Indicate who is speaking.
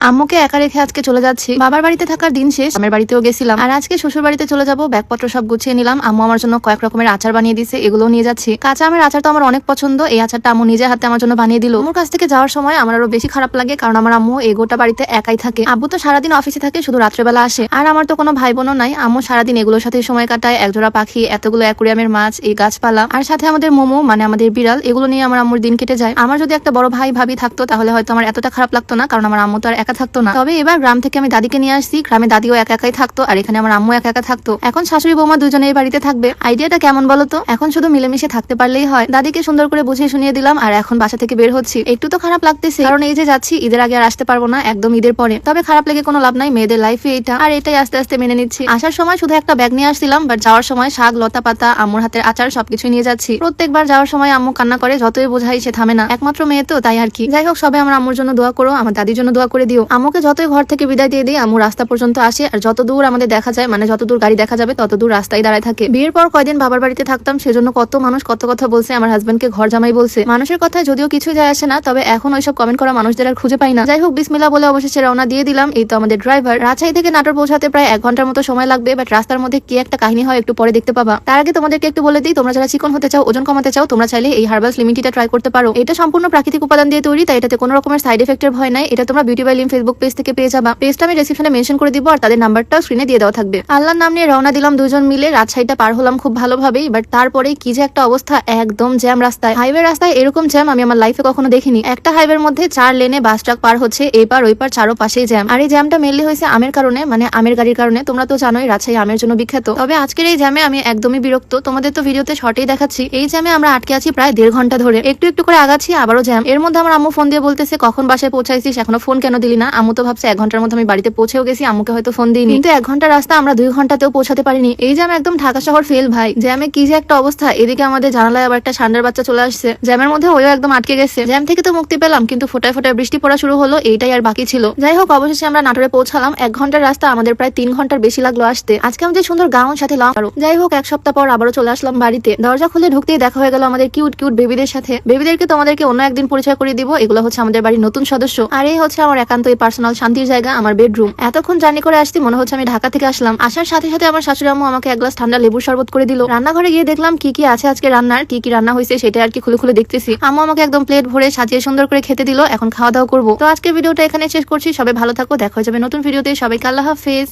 Speaker 1: আম্মুকে একা রেখে আজকে চলে যাচ্ছি। বাবার বাড়িতে থাকার দিন শেষ, আমার বাড়িতেও গেছিলাম, আর আজকে শ্বশুর বাড়িতে চলে যাবো। ব্যাগপত্র সব গুছিয়ে নিলাম। আম্মু আমার জন্য কয়েক রকমের আচার বানিয়ে দিছে, এগুলো নিয়ে যাচ্ছি। কাঁচা আমের আচার তো আমার অনেক পছন্দ, এই আচারটা আম্মু নিজের হাতে আমার জন্য বানিয়ে দিল। আম্মুর কাছ থেকে যাওয়ার সময় আমার আরো বেশি খারাপ লাগে, কারণ আমার আম্মু এই গোটা বাড়িতে একাই থাকে। আব্বু তো সারাদিন অফিসে থাকে, শুধু রাত্রেবেলা আসে। আর আমার তো কোনো ভাই বোনও নাই। আম্মু সারাদিন এগুলোর সাথে সময় কাটায়। একজোড়া পাখি, এতগুলো অ্যাকুরিয়ামের মাছ, এই গাছপালা, আর সাথে আমাদের মোমো মানে আমাদের বিড়াল, এগুলো নিয়ে আমার আম্মুর দিন কেটে যায়। আমার যদি একটা বড় ভাই ভাবি থাকতো তাহলে হয়তো আমার এতটা খারাপ লাগতো না, কারণ আমার আম্মু তো আর একা থাকতো না। তবে এবার গ্রাম থেকে আমি দাদিকে নিয়ে আসছি। গ্রামে দাদিও একা একাই থাকতো, আর এখানে আমার আম্মু একা একা থাকতো। এখন শাশুড়ি বৌমা দুজনে এই বাড়িতে থাকবে। আইডিয়াটা কেমন বলতো? এখন শুধু মিলেমিশে থাকতে পারলেই হয়। দাদিকে সুন্দর করে বুঝিয়ে শুনিয়ে দিলাম, আর এখন বাসা থেকে বের হচ্ছি। একটু তো খারাপ লাগতেছে, কারণ এই যে যাচ্ছি, ঈদের আগে আর আসতে পারবো না, একদম ঈদের পরে। তবে খারাপ লেগে কোনো লাভ নাই, মেয়েদের লাইফে এটা, আর এটাই আস্তে আস্তে মেনে নিচ্ছি। আসার সময় শুধু একটা ব্যাগ নিয়ে আসছিলাম, বাট যাওয়ার সময় শাক, লতা পাতা, আম্মুর হাতের আচার সবকিছু নিয়ে যাচ্ছি। প্রত্যেকবার যাওয়ার সময় আম্মু কান্না করে, যতই বোঝাই সে থামে না। একমাত্র মেয়ে তো, তাই আর কি। যাই হোক, সবাই আমার আম্মুর জন্য দোয়া করো, আমার দাদির জন্য দোয়া করে দিও। আম্মুকে যতই ঘর থেকে বিদায় দিয়ে দিই, আম্মু রাস্তা পর্যন্ত আসে, আর যত দূর আমাদের দেখা যায়, মানে যত দূর গাড়ি দেখা যাবে তত দূর রাস্তায় দাঁড়ায় থাকে। বিয়ের পর কয়দিন বাবার বাড়িতে থাকতাম, সেজন্য কত মানুষ কত কথা বলছে। আমার হাজবেন্ডকে ঘর জামাই বলছে। মানুষের কথায় যদিও কিছু যায় আসে না, তবে এখন ওইসব কমেন্ট করা মানুষদের আর খুঁজে পাই না। যাই হোক, বিসমিল্লাহ বলে অবশেষে রওনা দিয়ে দিলাম। এই তো আমাদের ড্রাইভার। রাজশাহী থেকে নাটোর পৌঁছাতে প্রায় 1 ঘন্টার মতো সময় লাগবে, বাট রাস্তার মধ্যে কি একটা কাহিনী হয় একটু পরে দেখতে পাবা। তার আগে তোমাদেরকে একটু বলে দিই, তোমরা যারা চিকন হতে চাও, ওজন কমাতে চাও, তোমরা চাইলে এই হার্বাল স্লিম টিটা ট্রাই করতে পারো। এটা সম্পূর্ণ প্রাকৃতিক উপাদান দিয়ে তৈরি, তাই এটাতে কোনো রকমের সাইড এফেক্টের ভয় নাই। এটা তোমরা beauty by Lim Facebook page থেকে পেয়ে যাবা। পেজটা আমি ডেসক্রিপশনে মেনশন করে দিব, আর তাদের নাম্বারটাও স্ক্রিনে দিয়ে দেওয়া থাকবে। আল্লাহর নাম নিয়ে রওনা দিলাম দুজন মিলে। রাজশাহীটা পার হলাম খুব ভালোভাবেই, বাট তারপরেই কি যে একটা অবস্থা, একদম জ্যাম রাস্তায়। হাইওয়ে রাস্তায় এরকম জ্যাম আমি আমার লাইফে কখনো দেখিনি। একটা হাইওয়ের মধ্যে 4 লেনে বাস ট্রাক পার হচ্ছে, এপার ওইপার চারো পাশেই জ্যাম। আর এই জ্যামটা মেনলি হয়েছে আমের কারণে, মানে আমের গাড়ির কারণে। তোমরা তো জানোই রাজশাহী আমের জন্য বিখ্যাত। তবে আজকের এই জ্যামে আমি একদমই বিরক্ত। তোমাদের তো ভিডিওতে শর্টেই দেখাচ্ছি। এই জ্যামে আমরা আটকে আছি প্রায় 1.5 ঘন্টা ধরে। একটু একটু করে আগাচ্ছি, আবারও জ্যাম। এর মধ্যে আমার আম্মু ফোন দিয়ে বলতেছে, কখন বাসায় পৌঁছাইছিস, এখনো ফোন কেন দিলি না? আম্মু তো ভাবছে 1 ঘন্টার মধ্যে আমি বাড়িতে পৌঁছেও গেছি, আম্মুকে হয়তো ফোন দিইনি। কিন্তু 1 ঘন্টা রাস্তা আমরা 2 ঘন্টাতেও পৌঁছাতে পারিনি। এই জ্যাম একদম ঢাকা শহর ফেল ভাই। জ্যামে কি যে একটা অবস্থা। এদিকে আমাদের জানালায় আবার একটা ষান্ডার বাচ্চা চলে আসছে। জ্যামের মধ্যে ওইও একদম আটকে গেছে। জ্যাম থেকে তো মুক্তি পেলাম, কিন্তু ফোটায় ফোটায় বৃষ্টি পড়া শুরু হলো, এইটাই আর বাকি ছিল। যাই হোক, অবশেষে আমরা নাটোরে পৌঁছালাম। 1 ঘন্টার রাস্তা আমাদের প্রায় 3 ঘন্টার বেশি লাগলো আসতে। আজকে আমাদের সুন্দর গাউন সাথে লং। যাই হোক, 1 সপ্তাহ পর আবারও চলে আসলাম বাড়িতে। দরজা খুলে ঢুকতেই দেখা হয়ে গেল আমাদের কিউট কিউট বেবিদের সাথে। বেবিদেরকে তোমাদেরকে অন্য একদিন পরিচয় করে দিব। এগুলো হচ্ছে আমাদের বাড়ির নতুন সদস্য, আর এই হচ্ছে আমার একান্তই পার্সোনাল শান্তির জায়গা, আমার বেডরুম। এতক্ষণ জার্নি করে আসছি, মনে হচ্ছে আমি ঢাকা থেকে আসলাম। আসার সাথে সাথে আমার শাশুড়ি আম্মু আমাকে 1 গ্লাস ঠান্ডা লেবুর শরবত করে দিল। রান্নাঘরে গিয়ে দেখলাম কি কি আছে আজকে রান্নার, কি কি রান্না হয়েছে সেটা আর কি খুলে খুলে দেখতেছি। আম্মু আমাকে একদম প্লেট ভরে সাজিয়ে সুন্দর করে খেতে দিল। এখন খাওয়া দাওয়া করবো। তো আজকের ভিডিওটা এখানে শেষ করছি। সবাই ভালো থাকো, দেখা হয়ে যাবে নতুন ভিডিওতে। সবাইকে আল্লাহ হাফেজ।